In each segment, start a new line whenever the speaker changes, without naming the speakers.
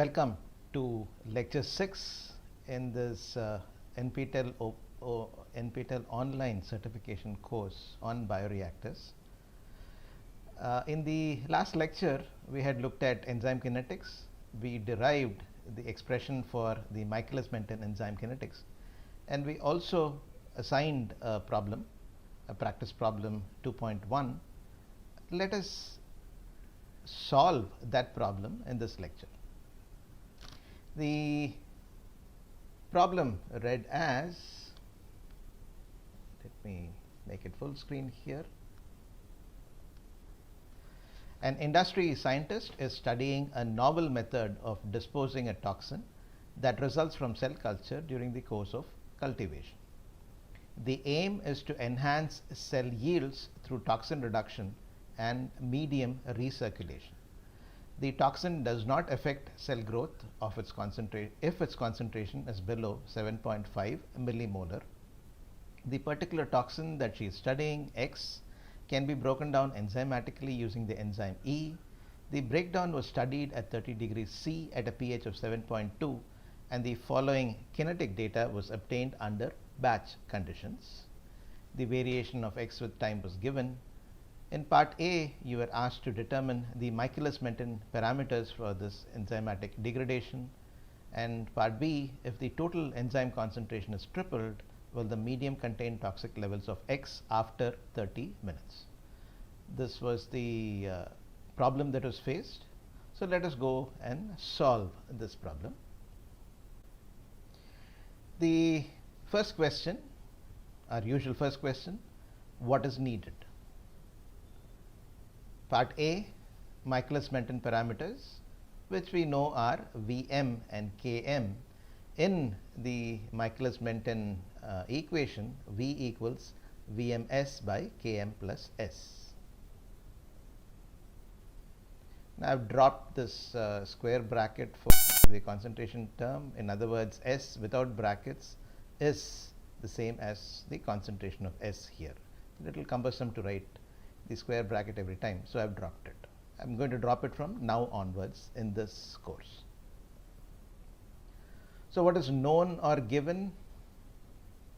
Welcome to lecture 6 in this NPTEL online certification course on bioreactors. In the last lecture, we had looked at enzyme kinetics. We derived the expression for the Michaelis-Menten enzyme kinetics, and we also assigned a problem, a practice problem 2.1. Let us solve that problem in this lecture. The problem read as, let me make it full screen here. An industry scientist is studying a novel method of disposing a toxin that results from cell culture during the course of cultivation. The aim is to enhance cell yields through toxin reduction and medium recirculation. The toxin does not affect cell growth of its if its concentration is below 7.5 millimolar. The particular toxin that she is studying, X, can be broken down enzymatically using the enzyme E. The breakdown was studied at 30 degrees C at a pH of 7.2, and the following kinetic data was obtained under batch conditions. The variation of X with time was given. In part A, you were asked to determine the Michaelis-Menten parameters for this enzymatic degradation, and part B, if the total enzyme concentration is tripled, will the medium contain toxic levels of X after 30 minutes. This was the problem that was faced. So let us go and solve this problem. The first question, our usual first question, what is needed? Part A, Michaelis-Menten parameters, which we know are Vm and Km. In the Michaelis-Menten equation, V equals Vms by Km plus S. Now I have dropped this square bracket for the concentration term. In other words, S without brackets is the same as the concentration of S here. A little cumbersome to write the square bracket every time, so I have dropped it. I am going to drop it from now onwards in this course. So what is known or given?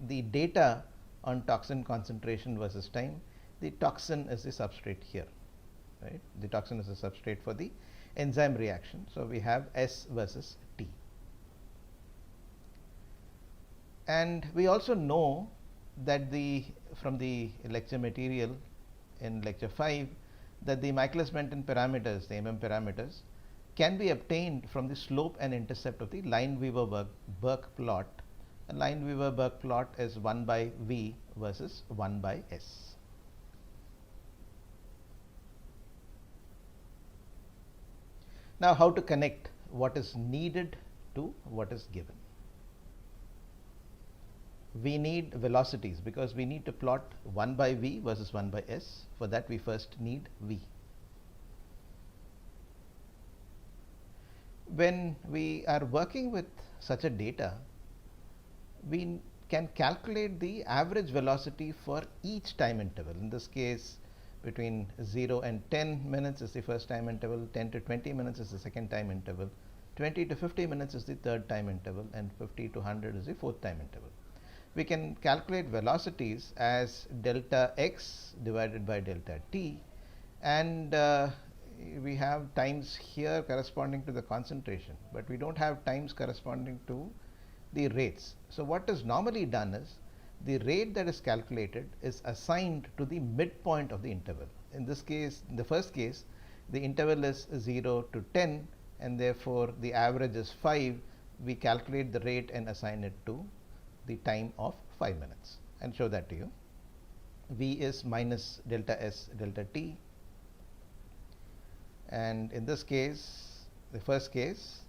The data on toxin concentration versus time. The toxin is the substrate here, right? The toxin is the substrate for the enzyme reaction. So we have S versus T. And we also know that from the lecture material in lecture 5, that the Michaelis-Menten parameters, the parameters, can be obtained from the slope and intercept of the Lineweaver-Burke plot. A Lineweaver-Burke plot is 1 by V versus 1 by S. Now, how to connect what is needed to what is given? We need velocities because we need to plot 1 by V versus 1 by S. For that, we first need V. When we are working with such a data, we can calculate the average velocity for each time interval. In this case, between 0 and 10 minutes is the first time interval, 10 to 20 minutes is the second time interval, 20 to 50 minutes is the third time interval, and 50 to 100 is the fourth time interval. We can calculate velocities as delta x divided by delta t, and we have times here corresponding to the concentration, but we don't have times corresponding to the rates. So what is normally done is the rate that is calculated is assigned to the midpoint of the interval. In this case, in the first case, the interval is 0 to 10, and therefore the average is 5. We calculate the rate and assign it to the time of 5 minutes and show that to you. V is minus delta S delta T, and in this case, the first case,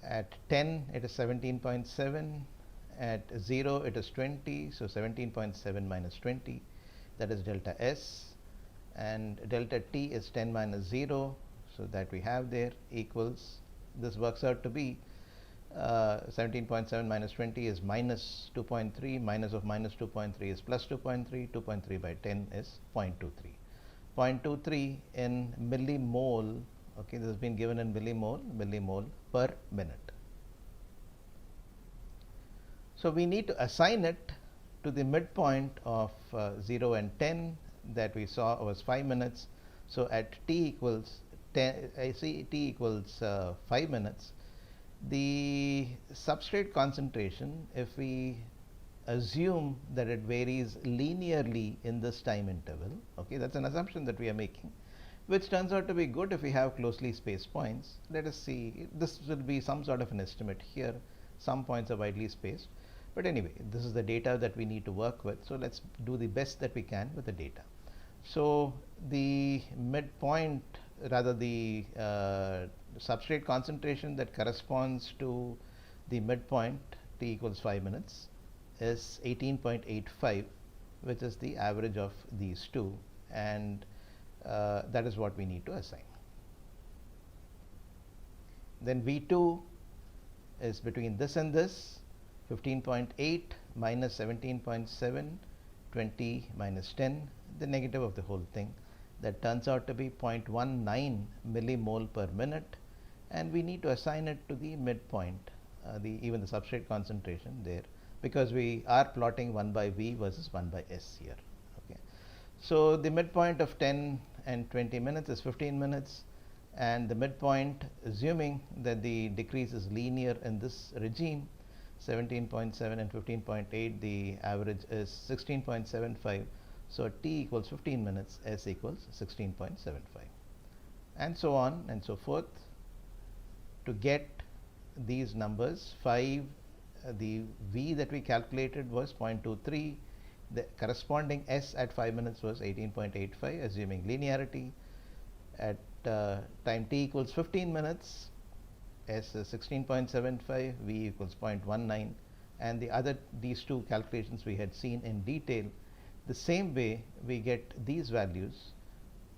at 10 it is 17.7, at 0 it is 20, so 17.7 minus 20, that is delta S, and delta T is 10 minus 0, so that we have there equals, this works out to be 17.7 minus 20 is minus 2.3, minus of minus 2.3 is plus 2.3, 2.3 by 10 is 0.23. 0.23 in millimole Okay, this has been given in millimole per minute. So we need to assign it to the midpoint of 0 and 10 that we saw was 5 minutes. So at t equals 10, I see t equals 5 minutes, the substrate concentration, if we assume that it varies linearly in this time interval, okay, that's an assumption that we are making, which turns out to be good if we have closely spaced points. Let us see, this will be some sort of an estimate here. Some points are widely spaced. But anyway, this is the data that we need to work with. So let's do the best that we can with the data. So the midpoint, rather the substrate concentration that corresponds to the midpoint t equals 5 minutes is 18.85, which is the average of these two, and that is what we need to assign. Then V2 is between this and this, 15.8 minus 17.7, 20 minus 10, the negative of the whole thing. That turns out to be 0.19 millimole per minute, and we need to assign it to the midpoint, even the substrate concentration there, because we are plotting 1 by V versus 1 by S here. Okay. So the midpoint of 10 and 20 minutes is 15 minutes, and the midpoint, assuming that the decrease is linear in this regime, 17.7 and 15.8, the average is 16.75. So t equals 15 minutes, S equals 16.75, and so on and so forth. To get these numbers, 5, the V that we calculated was 0.23, the corresponding S at 5 minutes was 18.85, assuming linearity. At time t equals 15 minutes, S is 16.75, V equals 0.19, and these two calculations we had seen in detail. The same way we get these values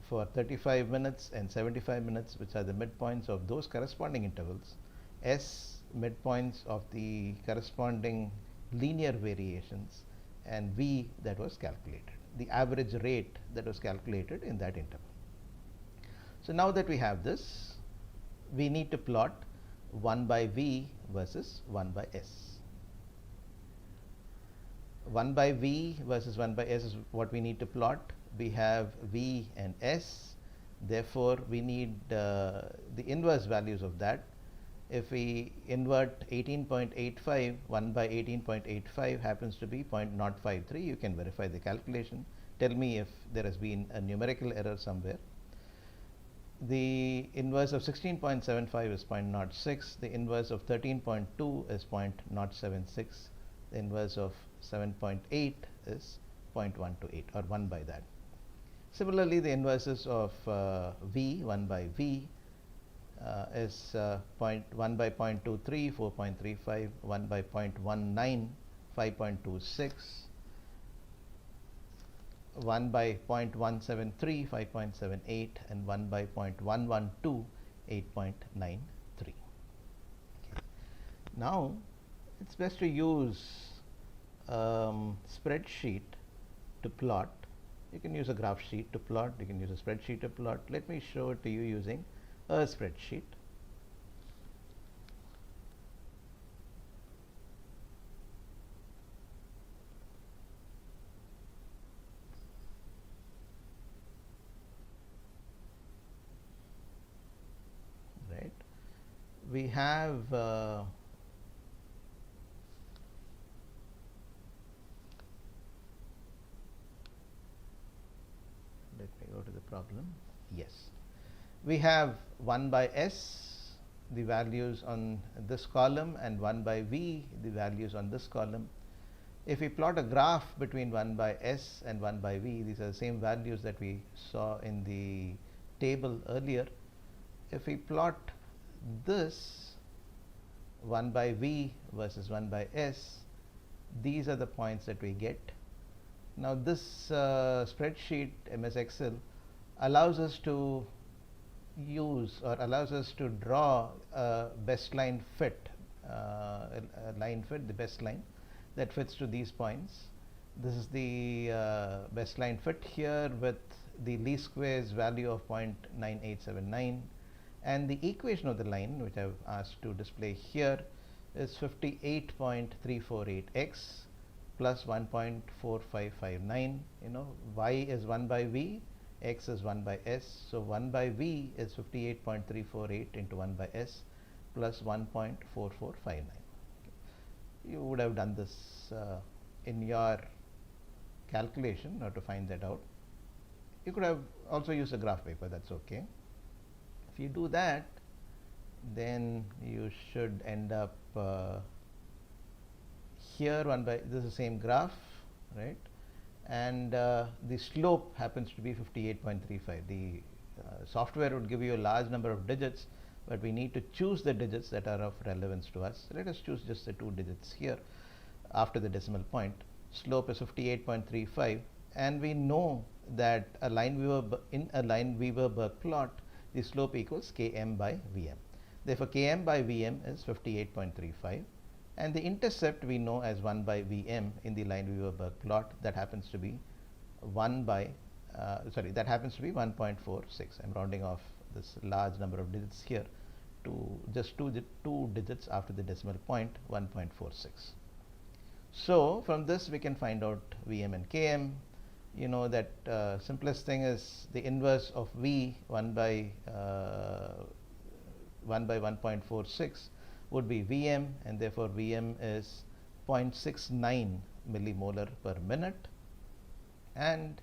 for 35 minutes and 75 minutes, which are the midpoints of those corresponding intervals, S midpoints of the corresponding linear variations, and V that was calculated, the average rate that was calculated in that interval. So now that we have this, we need to plot 1 by V versus 1 by S. 1 by V versus 1 by S is what we need to plot. We have V and S, therefore we need the inverse values of that. If we invert 18.85, 1 by 18.85 happens to be 0.053. You can verify the calculation. Tell me if there has been a numerical error somewhere. The inverse of 16.75 is 0.06. The inverse of 13.2 is 0.076. The inverse of 7.8 is 0.128, or 1 by that. Similarly, the inverses of V, 1 by V, is 1 by 0.23, 4.35, 1 by 0.19, 5.26, 1 by 0.173, 5.78, and 1 by 0.112, 8.93. Okay. Now, it's best to use spreadsheet to plot. You can use a graph sheet to plot, you can use a spreadsheet to plot. Let me show it to you using a spreadsheet. Right. We have let me go to the problem. Yes. We have 1 by S, the values on this column, and 1 by V, the values on this column. If we plot a graph between 1 by S and 1 by V, these are the same values that we saw in the table earlier. If we plot this 1 by V versus 1 by S, these are the points that we get. Now this spreadsheet, MS Excel, allows us to use, or allows us to draw a best line fit, a line fit, the best line that fits to these points. This is the best line fit here with the least squares value of 0.9879 And the equation of the line, which I've asked to display here, is 58.348x plus 1.4559. Y is 1 by V, x is 1 by S. So 1 by V is 58.348 into 1 by S plus 1.4459. You would have done this in your calculation to find that out. You could have also used a graph paper, that's okay. If you do that, then you should end up here this is the same graph, right? And the slope happens to be 58.35. The software would give you a large number of digits, but we need to choose the digits that are of relevance to us. Let us choose just the 2 digits here after the decimal point. Slope is 58.35, and we know that in a Lineweaver-Burk plot, the slope equals Km by Vm. Therefore, Km by Vm is 58.35, and the intercept we know as 1 by Vm in the Lineweaver-Burk plot, that happens to be 1.46. I'm rounding off this large number of digits here to just two digits after the decimal point, 1.46. So from this we can find out Vm and Km. You know that simplest thing is the inverse of V, 1 by 1.46 would be Vm, and therefore Vm is 0.69 millimolar per minute. And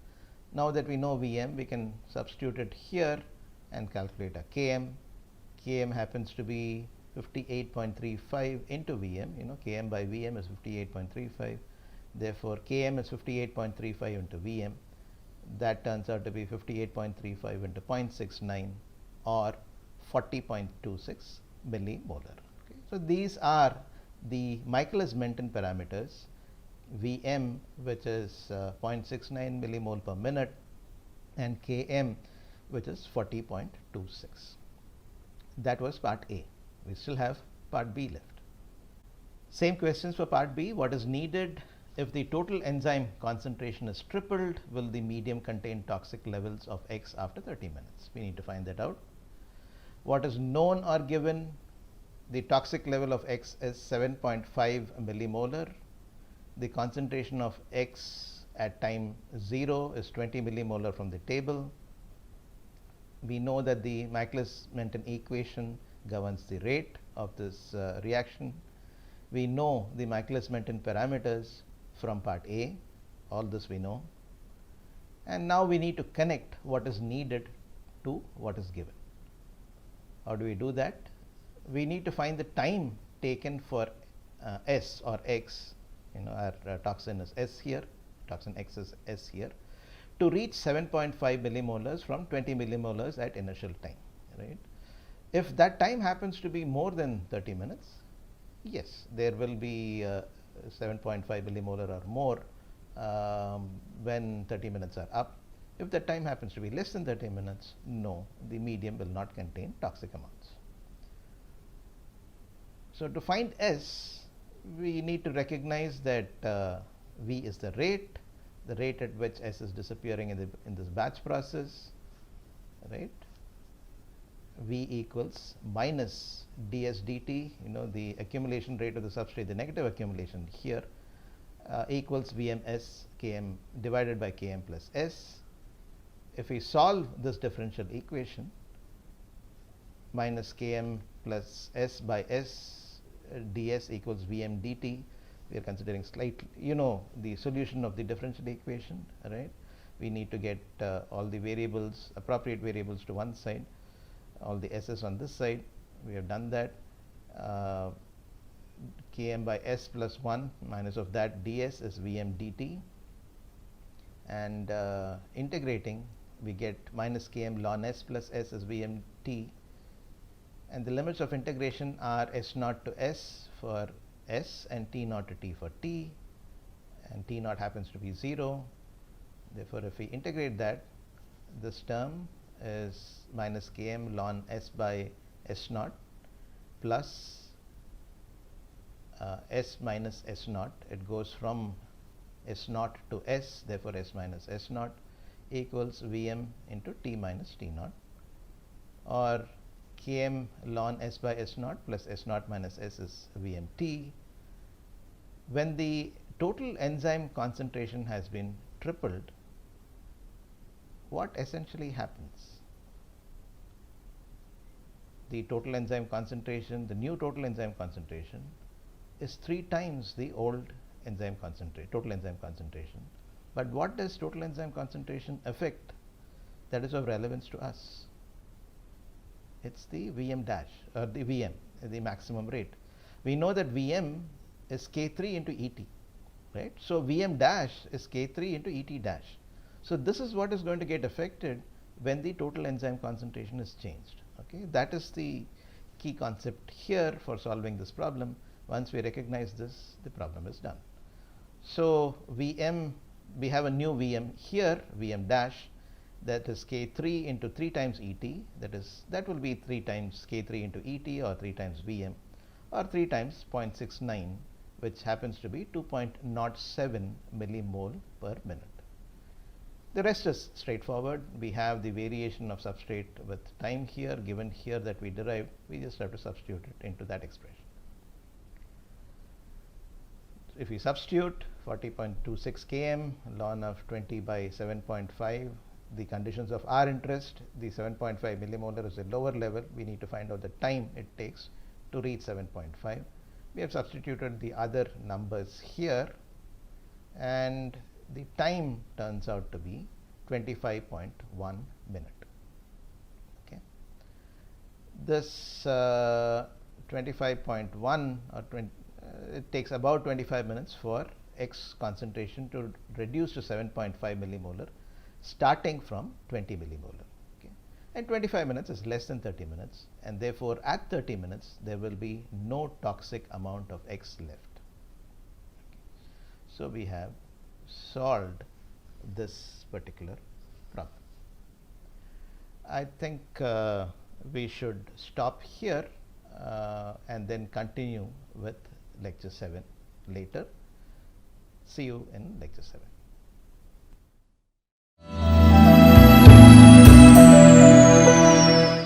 now that we know Vm, we can substitute it here and calculate a Km. Km happens to be 58.35 into Vm. Km by Vm is 58.35. Therefore, Km is 58.35 into Vm. That turns out to be 58.35 into 0.69 or 40.26 millimolar. Okay. So these are the Michaelis-Menten parameters. Vm, which is 0.69 millimole per minute, and Km, which is 40.26. That was part A. We still have part B left. Same questions for part B. What is needed? If the total enzyme concentration is tripled, will the medium contain toxic levels of X after 30 minutes? We need to find that out. What is known or given? The toxic level of X is 7.5 millimolar. The concentration of X at time 0 is 20 millimolar from the table. We know that the Michaelis-Menten equation governs the rate of this reaction. We know the Michaelis-Menten parameters from part A. All this we know. And now we need to connect what is needed to what is given. How do we do that? We need to find the time taken for S or X. Our toxin is S here, toxin X is S here, to reach 7.5 millimolars from 20 millimolars at initial time, right? If that time happens to be more than 30 minutes, yes, there will be 7.5 millimolar or more when 30 minutes are up. If the time happens to be less than 30 minutes, no, the medium will not contain toxic amounts. So to find S, we need to recognize that V is the rate at which S is disappearing in this batch process, right? V equals minus ds dt, the accumulation rate of the substrate, the negative accumulation here, equals Vms Km divided by Km plus S. If we solve this differential equation, minus Km plus S by S ds equals Vm dt, we are considering slightly, the solution of the differential equation, right? We need to get all the variables, appropriate variables to one side, all the S's on this side. We have done that. Km by S plus 1 minus of that ds is Vm dt, and integrating we get minus Km ln S plus S is Vm t, and the limits of integration are S naught to S for S and T naught to T for T, and T naught happens to be 0. Therefore, if we integrate that, this term is minus Km ln S by S naught plus S minus S naught. It goes from S naught to S, therefore S minus S naught equals Vm into T minus T naught, or Km ln S by S naught plus S naught minus S is Vmt. When the total enzyme concentration has been tripled, what essentially happens? The total enzyme concentration, the new total enzyme concentration is 3 times the old enzyme concentration, total enzyme concentration. But what does total enzyme concentration affect that is of relevance to us? It's the Vm dash, or the Vm, the maximum rate. We know that Vm is K3 into Et, right? So Vm dash is K3 into Et dash. So this is what is going to get affected when the total enzyme concentration is changed. Okay, that is the key concept here for solving this problem. Once we recognize this, the problem is done. So Vm, we have a new Vm here, Vm dash, that is K3 into 3 times Et, that will be 3 times K3 into Et, or 3 times Vm, or 3 times 0.69, which happens to be 2.07 millimole per minute. The rest is straightforward. We have the variation of substrate with time here, given here that we derived. We just have to substitute it into that expression. If we substitute 40.26 km ln of 20 by 7.5, the conditions of our interest, the 7.5 millimolar is a lower level. We need to find out the time it takes to reach 7.5. We have substituted the other numbers here, and the time turns out to be 25.1 minute. Okay. This 25.1 or 20, it takes about 25 minutes for X concentration to reduce to 7.5 millimolar, starting from 20 millimolar. Okay. And 25 minutes is less than 30 minutes, and therefore at 30 minutes there will be no toxic amount of X left. Okay. So we have solved this particular problem. I think we should stop here and then continue with lecture 7 later. See you in lecture 7.